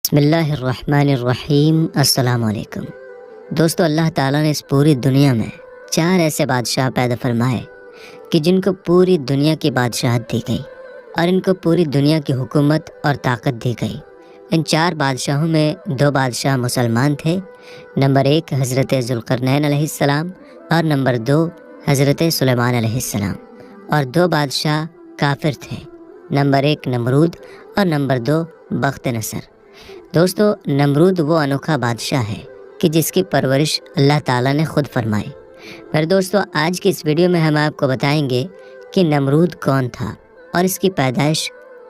بسم اللہ الرحمن الرحیم۔ السلام علیکم دوستو، اللہ تعالیٰ نے اس پوری دنیا میں 4 ایسے بادشاہ پیدا فرمائے کہ جن کو پوری دنیا کی بادشاہت دی گئی اور ان کو پوری دنیا کی حکومت اور طاقت دی گئی۔ ان 4 بادشاہوں میں 2 بادشاہ مسلمان تھے۔ نمبر 1 حضرت ذوالقرنین علیہ السلام اور نمبر 2 حضرت سلیمان علیہ السلام، اور 2 بادشاہ کافر تھے، نمبر 1 نمرود اور نمبر 2 بخت نصر۔ دوستو، نمرود وہ انوکھا بادشاہ ہے کہ جس کی پرورش اللہ تعالیٰ نے خود فرمائی۔ میرے دوستو، آج کی اس ویڈیو میں ہم آپ کو بتائیں گے کہ نمرود کون تھا اور اس کی پیدائش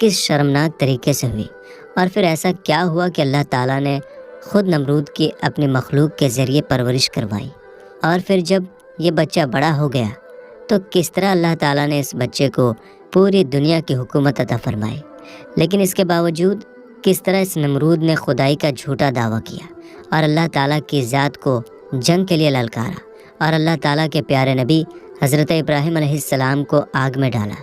کس شرمناک طریقے سے ہوئی، اور پھر ایسا کیا ہوا کہ اللہ تعالیٰ نے خود نمرود کی اپنی مخلوق کے ذریعے پرورش کروائی، اور پھر جب یہ بچہ بڑا ہو گیا تو کس طرح اللہ تعالیٰ نے اس بچے کو پوری دنیا کی حکومت عطا فرمائی۔ لیکن اس کے باوجود کس طرح اس نمرود نے خدائی کا جھوٹا دعویٰ کیا اور اللہ تعالیٰ کی ذات کو جنگ کے لیے للکارا، اور اللہ تعالیٰ کے پیارے نبی حضرت ابراہیم علیہ السلام کو آگ میں ڈالا۔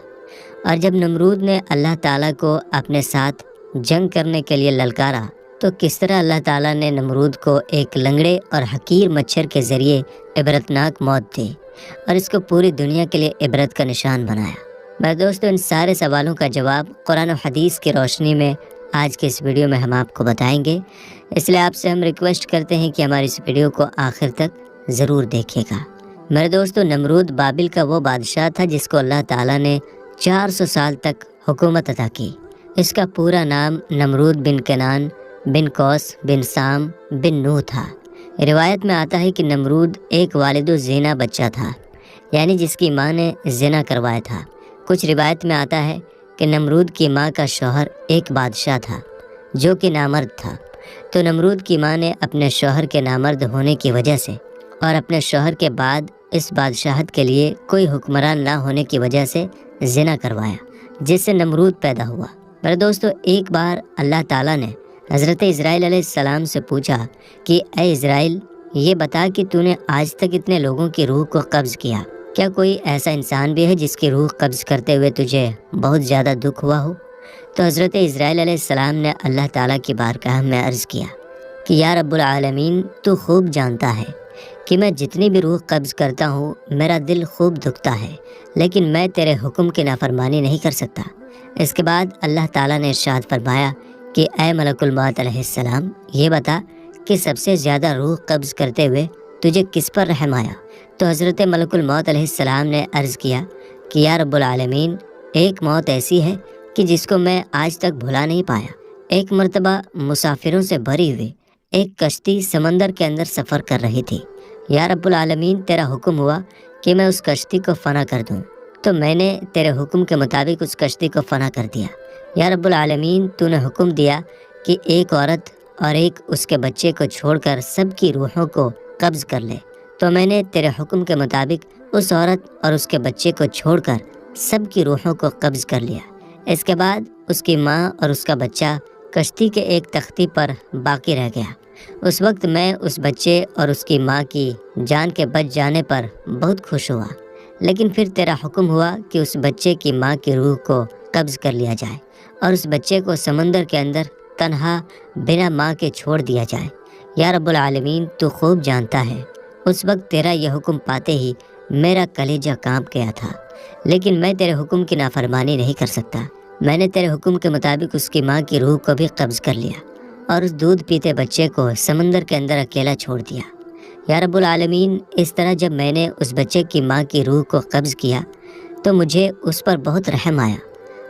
اور جب نمرود نے اللہ تعالیٰ کو اپنے ساتھ جنگ کرنے کے لیے للکارا تو کس طرح اللہ تعالیٰ نے نمرود کو ایک لنگڑے اور حقیر مچھر کے ذریعے عبرتناک موت دی اور اس کو پوری دنیا کے لیے عبرت کا نشان بنایا۔ میرے دوستو، ان سارے سوالوں کا جواب قرآن و حدیث کی روشنی میں آج کے اس ویڈیو میں ہم آپ کو بتائیں گے، اس لیے آپ سے ہم ریکویسٹ کرتے ہیں کہ ہماری اس ویڈیو کو آخر تک ضرور دیکھیے گا۔ میرے دوستو، نمرود بابل کا وہ بادشاہ تھا جس کو اللہ تعالیٰ نے 400 سال تک حکومت عطا کی۔ اس کا پورا نام نمرود بن کنان بن کوس بن سام بن نوح تھا۔ روایت میں آتا ہے کہ نمرود ایک والد الزنا بچہ تھا، یعنی جس کی ماں نے زنا کروایا تھا۔ کچھ روایت میں آتا ہے کہ نمرود کی ماں کا شوہر ایک بادشاہ تھا جو کہ نامرد تھا، تو نمرود کی ماں نے اپنے شوہر کے نامرد ہونے کی وجہ سے اور اپنے شوہر کے بعد اس بادشاہت کے لیے کوئی حکمران نہ ہونے کی وجہ سے زنا کروایا، جس سے نمرود پیدا ہوا۔ میرے دوستو، ایک بار اللہ تعالیٰ نے حضرت اسرائیل علیہ السلام سے پوچھا کہ اے اسرائیل، یہ بتا کہ تو نے آج تک اتنے لوگوں کی روح کو قبض کیا، کیا کوئی ایسا انسان بھی ہے جس کی روح قبض کرتے ہوئے تجھے بہت زیادہ دکھ ہوا ہو؟ تو حضرت اسرائیل علیہ السلام نے اللہ تعالیٰ کی بارگاہ میں عرض کیا کہ یا رب العالمین، تو خوب جانتا ہے کہ میں جتنی بھی روح قبض کرتا ہوں میرا دل خوب دکھتا ہے، لیکن میں تیرے حکم کی نافرمانی نہیں کر سکتا۔ اس کے بعد اللہ تعالیٰ نے ارشاد فرمایا کہ اے ملک الموت علیہ السلام، یہ بتا کہ سب سے زیادہ روح قبض کرتے ہوئے تجھے کس پر رحم آیا؟ تو حضرت ملک الموت علیہ السلام نے عرض کیا کہ یا رب العالمین، ایک موت ایسی ہے کہ جس کو میں آج تک بھلا نہیں پایا۔ ایک مرتبہ مسافروں سے بھری ہوئی ایک کشتی سمندر کے اندر سفر کر رہی تھی۔ یا رب العالمین، تیرا حکم ہوا کہ میں اس کشتی کو فنا کر دوں، تو میں نے تیرے حکم کے مطابق اس کشتی کو فنا کر دیا۔ یا رب العالمین، تو نے حکم دیا کہ ایک عورت اور ایک اس کے بچے کو چھوڑ کر سب کی روحوں کو قبض کر لے، تو میں نے تیرے حکم کے مطابق اس عورت اور اس کے بچے کو چھوڑ کر سب کی روحوں کو قبض کر لیا۔ اس کے بعد اس کی ماں اور اس کا بچہ کشتی کے ایک تختی پر باقی رہ گیا۔ اس وقت میں اس بچے اور اس کی ماں کی جان کے بچ جانے پر بہت خوش ہوا، لیکن پھر تیرا حکم ہوا کہ اس بچے کی ماں کی روح کو قبض کر لیا جائے اور اس بچے کو سمندر کے اندر تنہا بنا ماں کے چھوڑ دیا جائے۔ یا رب العالمین، تو خوب جانتا ہے اس وقت تیرا یہ حکم پاتے ہی میرا کلیجہ کانپ گیا تھا، لیکن میں تیرے حکم کی نافرمانی نہیں کر سکتا۔ میں نے تیرے حکم کے مطابق اس کی ماں کی روح کو بھی قبض کر لیا اور اس دودھ پیتے بچے کو سمندر کے اندر اکیلا چھوڑ دیا۔ یا رب العالمین، اس طرح جب میں نے اس بچے کی ماں کی روح کو قبض کیا تو مجھے اس پر بہت رحم آیا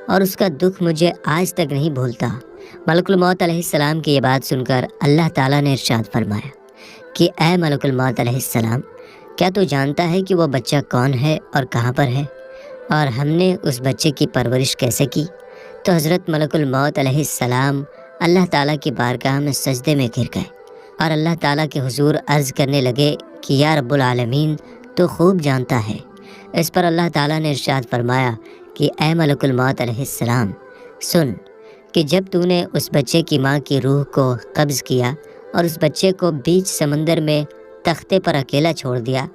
اور اس کا دکھ مجھے آج تک نہیں بھولتا۔ ملک الموت علیہ السلام کی یہ بات سن کر اللہ تعالیٰ نے ارشاد فرمایا کہ اے ملک الموت علیہ السلام، کیا تو جانتا ہے کہ وہ بچہ کون ہے اور کہاں پر ہے، اور ہم نے اس بچے کی پرورش کیسے کی؟ تو حضرت ملک الموت علیہ السلام اللہ تعالیٰ کی بارگاہ میں سجدے میں گر گئے اور اللہ تعالیٰ کے حضور عرض کرنے لگے کہ یا رب العالمین، تو خوب جانتا ہے۔ اس پر اللہ تعالیٰ نے ارشاد فرمایا کہ اے ملک الموت علیہ السلام، سن کہ جب تو نے اس بچے کی ماں کی روح کو قبض کیا اور اس بچے کو بیچ سمندر میں تختے پر اکیلا چھوڑ دیا،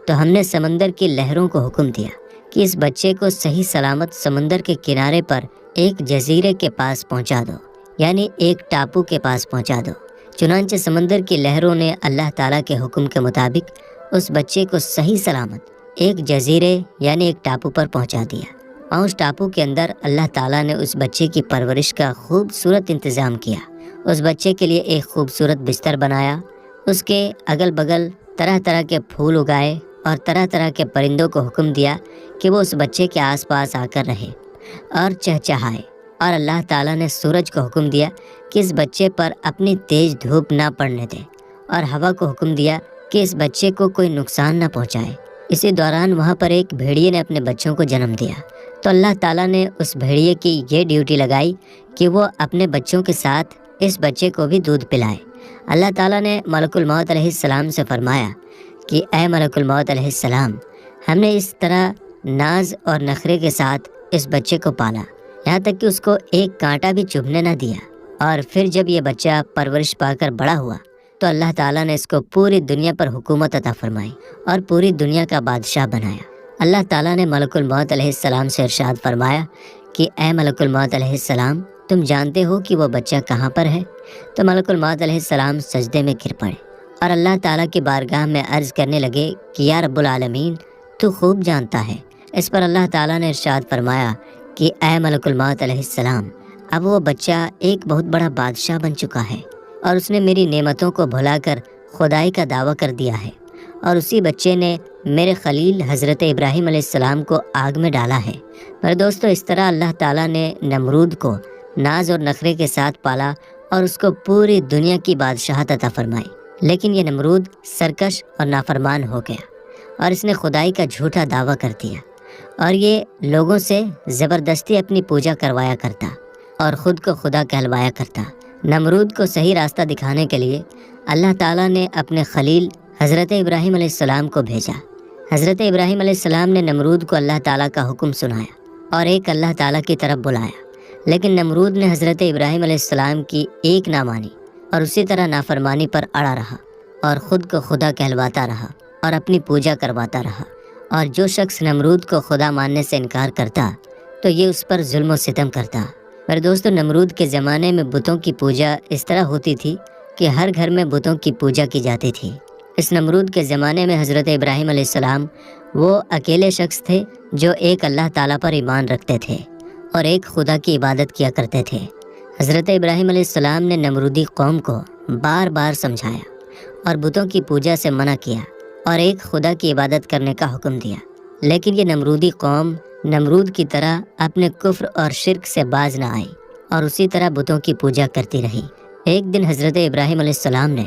تو ہم نے سمندر کی لہروں کو حکم دیا کہ اس بچے کو صحیح سلامت سمندر کے کنارے پر ایک جزیرے کے پاس پہنچا دو، یعنی ایک ٹاپو کے پاس پہنچا دو۔ چنانچہ سمندر کی لہروں نے اللہ تعالیٰ کے حکم کے مطابق اس بچے کو صحیح سلامت ایک جزیرے یعنی ایک ٹاپو پر پہنچا دیا، اور اس ٹاپو کے اندر اللہ تعالیٰ نے اس بچے کی پرورش کا خوبصورت انتظام کیا۔ اس بچے کے لیے ایک خوبصورت بستر بنایا، اس کے اگل بغل طرح طرح کے پھول اگائے اور طرح طرح کے پرندوں کو حکم دیا کہ وہ اس بچے کے آس پاس آ کر رہے اور چہچہائے، اور اللہ تعالیٰ نے سورج کو حکم دیا کہ اس بچے پر اپنی تیز دھوپ نہ پڑنے دے، اور ہوا کو حکم دیا کہ اس بچے کو کوئی نقصان نہ پہنچائے۔ اسی دوران وہاں پر ایک بھیڑیے نے اپنے بچوں کو جنم دیا، تو اللہ تعالیٰ نے اس بھیڑیے کی یہ ڈیوٹی لگائی کہ وہ اپنے بچوں کے ساتھ اس بچے کو بھی دودھ پلائے۔ اللہ تعالیٰ نے ملک الموت علیہ السلام سے فرمایا کہ اے ملک الموت علیہ السلام، ہم نے اس طرح ناز اور نخرے کے ساتھ اس بچے کو پالا، یہاں تک کہ اس کو ایک کانٹا بھی چبھنے نہ دیا، اور پھر جب یہ بچہ پرورش پا کر بڑا ہوا تو اللہ تعالیٰ نے اس کو پوری دنیا پر حکومت عطا فرمائی اور پوری دنیا کا بادشاہ بنایا۔ اللہ تعالیٰ نے ملک الموت علیہ السلام سے ارشاد فرمایا کہ اے ملک الموت علیہ السلام، تم جانتے ہو کہ وہ بچہ کہاں پر ہے؟ تو ملک الموت علیہ السلام سجدے میں گر پڑے اور اللہ تعالیٰ کی بارگاہ میں عرض کرنے لگے کہ یا رب العالمین، تو خوب جانتا ہے۔ اس پر اللہ تعالیٰ نے ارشاد فرمایا کہ اے ملک الموت علیہ السلام، اب وہ بچہ ایک بہت بڑا بادشاہ بن چکا ہے، اور اس نے میری نعمتوں کو بھلا کر خدائی کا دعویٰ کر دیا ہے، اور اسی بچے نے میرے خلیل حضرت ابراہیم علیہ السلام کو آگ میں ڈالا ہے۔ میرے دوستو، اس طرح اللہ تعالیٰ نے نمرود کو ناز اور نخرے کے ساتھ پالا اور اس کو پوری دنیا کی بادشاہت عطا فرمائی، لیکن یہ نمرود سرکش اور نافرمان ہو گیا، اور اس نے خدائی کا جھوٹا دعویٰ کر دیا، اور یہ لوگوں سے زبردستی اپنی پوجا کروایا کرتا اور خود کو خدا کہلوایا کرتا۔ نمرود کو صحیح راستہ دکھانے کے لیے اللہ تعالیٰ نے اپنے خلیل حضرت ابراہیم علیہ السلام کو بھیجا۔ حضرت ابراہیم علیہ السلام نے نمرود کو اللہ تعالیٰ کا حکم سنایا اور ایک اللہ تعالیٰ کی طرف بلایا، لیکن نمرود نے حضرت ابراہیم علیہ السلام کی ایک نہ مانی اور اسی طرح نافرمانی پر اڑا رہا اور خود کو خدا کہلواتا رہا اور اپنی پوجا کرواتا رہا۔ اور جو شخص نمرود کو خدا ماننے سے انکار کرتا تو یہ اس پر ظلم و ستم کرتا۔ میرے دوستو، نمرود کے زمانے میں بتوں کی پوجا اس طرح ہوتی تھی کہ ہر گھر میں بتوں کی پوجا کی جاتی تھی۔ اس نمرود کے زمانے میں حضرت ابراہیم علیہ السلام وہ اکیلے شخص تھے جو ایک اللہ تعالیٰ پر ایمان رکھتے تھے اور ایک خدا کی عبادت کیا کرتے تھے۔ حضرت ابراہیم علیہ السلام نے نمرودی قوم کو بار بار سمجھایا اور بتوں کی پوجا سے منع کیا اور ایک خدا کی عبادت کرنے کا حکم دیا، لیکن یہ نمرودی قوم نمرود کی طرح اپنے کفر اور شرک سے باز نہ آئی اور اسی طرح بتوں کی پوجا کرتی رہی۔ ایک دن حضرت ابراہیم علیہ السلام نے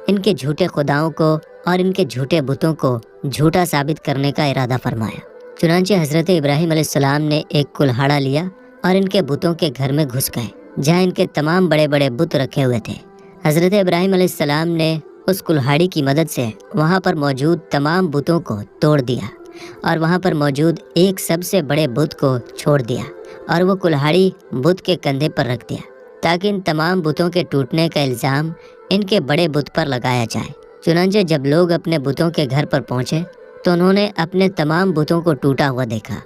ان کے جھوٹے خداؤں کو اور ان کے جھوٹے بتوں کو جھوٹا ثابت کرنے کا ارادہ فرمایا۔ چنانچہ حضرت ابراہیم علیہ السلام نے ایک کلہاڑا لیا اور ان کے بتوں کے گھر میں گھس گئے جہاں ان کے تمام بڑے بڑے بت رکھے ہوئے تھے۔ حضرت ابراہیم علیہ السلام نے اس کلہاڑی کی مدد سے وہاں پر موجود تمام بتوں کو توڑ دیا اور وہاں پر موجود ایک سب سے بڑے بت کو چھوڑ دیا اور وہ کلہاڑی بت کے کندھے پر رکھ دیا تاکہ ان تمام بتوں کے ٹوٹنے کا الزام ان کے بڑے بت پر لگایا جائے۔ چنانچہ جب لوگ اپنے بتوں کے گھر پر پہنچے تو انہوں نے اپنے تمام بتوں کو ٹوٹا ہوا دیکھا۔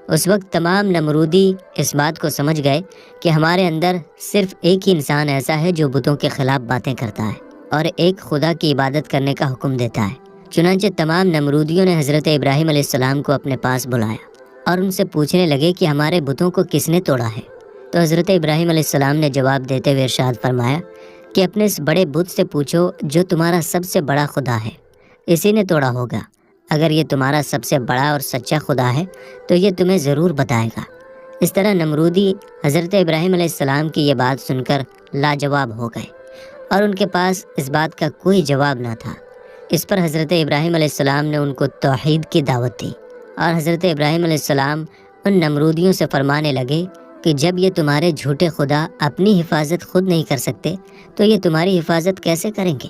اس وقت تمام نمرودی اس بات کو سمجھ گئے کہ ہمارے اندر صرف ایک ہی انسان ایسا ہے جو بتوں کے خلاف باتیں کرتا ہے اور ایک خدا کی عبادت کرنے کا حکم دیتا ہے۔ چنانچہ تمام نمرودیوں نے حضرت ابراہیم علیہ السلام کو اپنے پاس بلایا اور ان سے پوچھنے لگے کہ ہمارے بتوں کو کس نے توڑا ہے۔ تو حضرت ابراہیم علیہ السلام نے جواب دیتے ہوئے ارشاد فرمایا کہ اپنے اس بڑے بت سے پوچھو جو تمہارا سب سے بڑا خدا ہے، اسی نے توڑا ہوگا۔ اگر یہ تمہارا سب سے بڑا اور سچا خدا ہے تو یہ تمہیں ضرور بتائے گا۔ اس طرح نمرودی حضرت ابراہیم علیہ السلام کی یہ بات سن کر لاجواب ہو گئے اور ان کے پاس اس بات کا کوئی جواب نہ تھا۔ اس پر حضرت ابراہیم علیہ السلام نے ان کو توحید کی دعوت دی اور حضرت ابراہیم علیہ السلام ان نمرودیوں سے فرمانے لگے کہ جب یہ تمہارے جھوٹے خدا اپنی حفاظت خود نہیں کر سکتے تو یہ تمہاری حفاظت کیسے کریں گے؟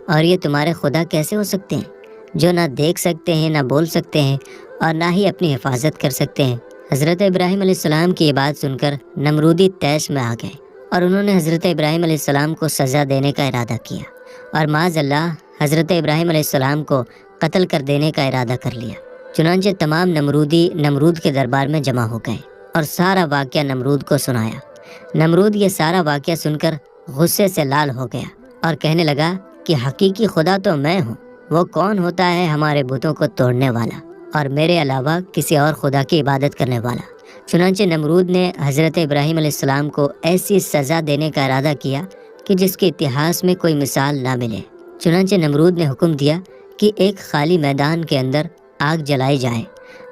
اور یہ تمہارے خدا کیسے ہو سکتے ہیں جو نہ دیکھ سکتے ہیں، نہ بول سکتے ہیں اور نہ ہی اپنی حفاظت کر سکتے ہیں؟ حضرت ابراہیم علیہ السلام کی یہ بات سن کر نمرودی طیش میں آ گئے اور انہوں نے حضرت ابراہیم علیہ السلام کو سزا دینے کا ارادہ کیا اور معاذ اللہ حضرت ابراہیم علیہ السلام کو قتل کر دینے کا ارادہ کر لیا۔ چنانچہ تمام نمرودی نمرود کے دربار میں جمع ہو گئے اور سارا واقعہ نمرود کو سنایا۔ نمرود یہ سارا واقعہ سن کر غصے سے لال ہو گیا اور کہنے لگا کہ حقیقی خدا تو میں ہوں، وہ کون ہوتا ہے ہمارے بتوں کو توڑنے والا اور میرے علاوہ کسی اور خدا کی عبادت کرنے والا۔ چنانچہ نمرود نے حضرت ابراہیم علیہ السلام کو ایسی سزا دینے کا ارادہ کیا کہ جس کے اتہاس میں کوئی مثال نہ ملے۔ چنانچہ نمرود نے حکم دیا کہ ایک خالی میدان کے اندر آگ جلائی جائے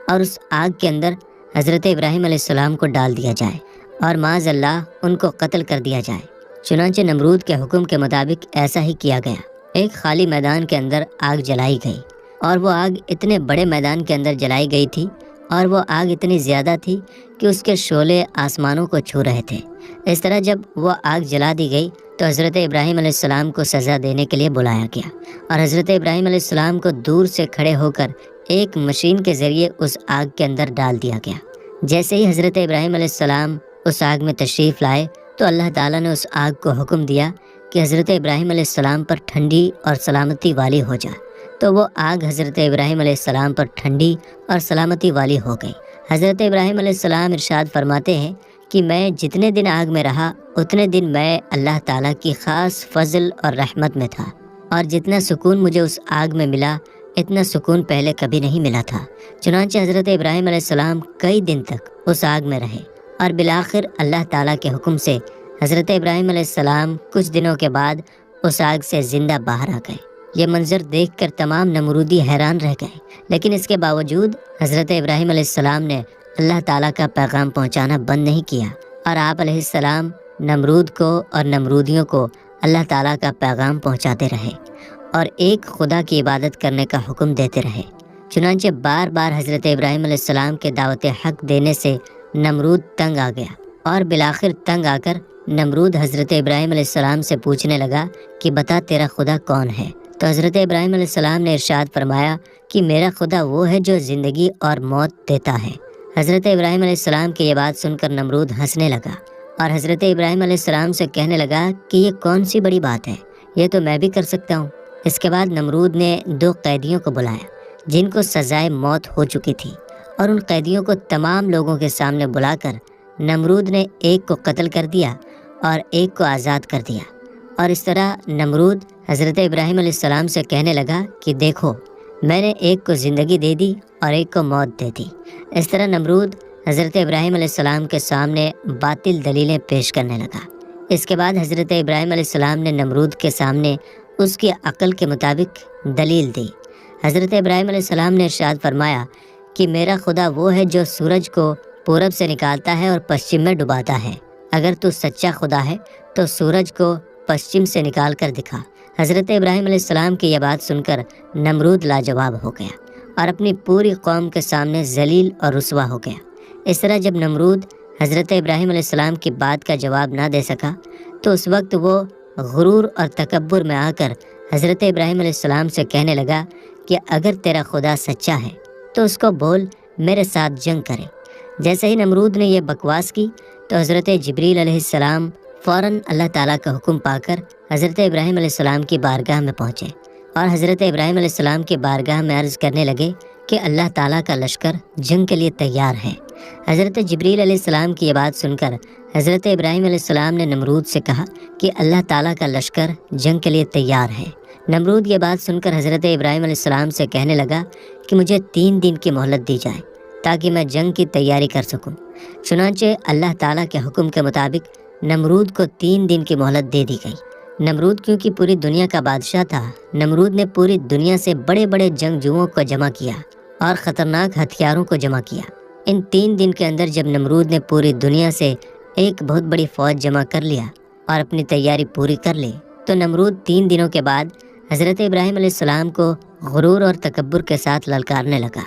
اور اس آگ کے اندر حضرت ابراہیم علیہ السلام کو ڈال دیا جائے اور معاذ اللہ ان کو قتل کر دیا جائے۔ چنانچہ نمرود کے حکم کے مطابق ایسا ہی کیا گیا۔ ایک خالی میدان کے اندر آگ جلائی گئی اور وہ آگ اتنے بڑے میدان کے اندر جلائی گئی تھی اور وہ آگ اتنی زیادہ تھی کہ اس کے شعلے آسمانوں کو چھو رہے تھے۔ اس طرح جب وہ آگ جلا دی گئی تو حضرت ابراہیم علیہ السلام کو سزا دینے کے لیے بلایا گیا اور حضرت ابراہیم علیہ السلام کو دور سے کھڑے ہو کر ایک مشین کے ذریعے اس آگ کے اندر ڈال دیا گیا۔ جیسے ہی حضرت ابراہیم علیہ السلام اس آگ میں تشریف لائے تو اللہ تعالیٰ نے اس آگ کو حکم دیا کہ حضرت ابراہیم علیہ السلام پر ٹھنڈی اور سلامتی والی ہو جا، تو وہ آگ حضرت ابراہیم علیہ السلام پر ٹھنڈی اور سلامتی والی ہو گئی۔ حضرت ابراہیم علیہ السلام ارشاد فرماتے ہیں کہ میں جتنے دن آگ میں رہا اتنے دن میں اللہ تعالیٰ کی خاص فضل اور رحمت میں تھا، اور جتنا سکون مجھے اس آگ میں ملا اتنا سکون پہلے کبھی نہیں ملا تھا۔ چنانچہ حضرت ابراہیم علیہ السلام کئی دن تک اس آگ میں رہے اور بالآخر اللہ تعالیٰ کے حکم سے حضرت ابراہیم علیہ السلام کچھ دنوں کے بعد اس آگ سے زندہ باہر آ گئے۔ یہ منظر دیکھ کر تمام نمرودی حیران رہ گئے، لیکن اس کے باوجود حضرت ابراہیم علیہ السلام نے اللہ تعالیٰ کا پیغام پہنچانا بند نہیں کیا، اور آپ علیہ السلام نمرود کو اور نمرودیوں کو اللہ تعالیٰ کا پیغام پہنچاتے رہے اور ایک خدا کی عبادت کرنے کا حکم دیتے رہے۔ چنانچہ بار بار حضرت ابراہیم علیہ السلام کے دعوت حق دینے سے نمرود تنگ آ گیا، اور بالآخر تنگ آ کر نمرود حضرت ابراہیم علیہ السلام سے پوچھنے لگا کہ بتا تیرا خدا کون ہے؟ تو حضرت ابراہیم علیہ السلام نے ارشاد فرمایا کہ میرا خدا وہ ہے جو زندگی اور موت دیتا ہے۔ حضرت ابراہیم علیہ السلام کی یہ بات سن کر نمرود ہنسنے لگا اور حضرت ابراہیم علیہ السلام سے کہنے لگا کہ یہ کون سی بڑی بات ہے، یہ تو میں بھی کر سکتا ہوں۔ اس کے بعد نمرود نے 2 قیدیوں کو بلایا جن کو سزائے موت ہو چکی تھی، اور ان قیدیوں کو تمام لوگوں کے سامنے بلا کر نمرود نے ایک کو قتل کر دیا اور ایک کو آزاد کر دیا۔ اور اس طرح نمرود حضرت ابراہیم علیہ السلام سے کہنے لگا کہ دیکھو، میں نے ایک کو زندگی دے دی اور ایک کو موت دے دی۔ اس طرح نمرود حضرت ابراہیم علیہ السلام کے سامنے باطل دلیلیں پیش کرنے لگا۔ اس کے بعد حضرت ابراہیم علیہ السلام نے نمرود کے سامنے اس کی عقل کے مطابق دلیل دی۔ حضرت ابراہیم علیہ السلام نے ارشاد فرمایا کہ میرا خدا وہ ہے جو سورج کو پورب سے نکالتا ہے اور پشچم میں ڈباتا ہے۔ اگر تو سچا خدا ہے تو سورج کو پشچم سے نکال کر دکھا۔ حضرت ابراہیم علیہ السلام کی یہ بات سن کر نمرود لاجواب ہو گیا اور اپنی پوری قوم کے سامنے ذلیل اور رسوا ہو گیا۔ اس طرح جب نمرود حضرت ابراہیم علیہ السلام کی بات کا جواب نہ دے سکا تو اس وقت وہ غرور اور تکبر میں آ کر حضرت ابراہیم علیہ السلام سے کہنے لگا کہ اگر تیرا خدا سچا ہے تو اس کو بول میرے ساتھ جنگ کرے۔ جیسے ہی نمرود نے یہ بکواس کی تو حضرت جبریل علیہ السلام فوراً اللہ تعالیٰ کا حکم پا کر حضرت ابراہیم علیہ السلام کی بارگاہ میں پہنچے اور حضرت ابراہیم علیہ السلام کی بارگاہ میں عرض کرنے لگے کہ اللہ تعالیٰ کا لشکر جنگ کے لیے تیار ہے۔ حضرت جبریل علیہ السلام کی یہ بات سن کر حضرت ابراہیم علیہ السلام نے نمرود سے کہا کہ اللہ تعالیٰ کا لشکر جنگ کے لیے تیار ہے۔ نمرود یہ بات سن کر حضرت ابراہیم علیہ السلام سے کہنے لگا کہ مجھے 3 دن کی مہلت دی جائے تاکہ میں جنگ کی تیاری کر سکوں۔ چنانچہ اللہ تعالیٰ کے حکم کے مطابق نمرود کو 3 دن کی مہلت دے دی گئی۔ نمرود کیونکہ پوری دنیا کا بادشاہ تھا، نمرود نے پوری دنیا سے بڑے بڑے جنگجوؤں کو جمع کیا اور خطرناک ہتھیاروں کو جمع کیا۔ ان 3 دن کے اندر جب نمرود نے پوری دنیا سے ایک بہت بڑی فوج جمع کر لیا اور اپنی تیاری پوری کر لی تو نمرود 3 دنوں کے بعد حضرت ابراہیم علیہ السلام کو غرور اور تکبر کے ساتھ للکارنے لگا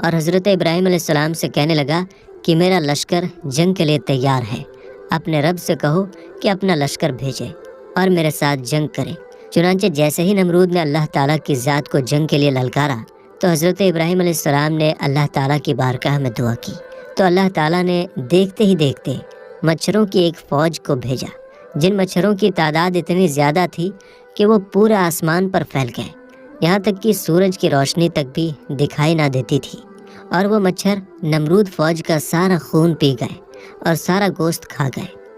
اور حضرت ابراہیم علیہ السلام سے کہنے لگا کہ میرا لشکر جنگ کے لیے تیار ہے، اپنے رب سے کہو کہ اپنا لشکر بھیجے اور میرے ساتھ جنگ کرے۔ چنانچہ جیسے ہی نمرود نے اللہ تعالیٰ کی ذات کو جنگ کے لیے للکارا تو حضرت ابراہیم علیہ السلام نے اللہ تعالیٰ کی بارگاہ میں دعا کی تو اللہ تعالیٰ نے دیکھتے ہی دیکھتے مچھروں کی ایک فوج کو بھیجا، جن مچھروں کی تعداد اتنی زیادہ تھی کہ وہ پورے آسمان پر پھیل گئے، یہاں تک کہ سورج کی روشنی تک بھی دکھائی نہ دیتی تھی، اور وہ مچھر نمرود فوج کا سارا خون پی گئے اور سارا گوشت کھا گئے۔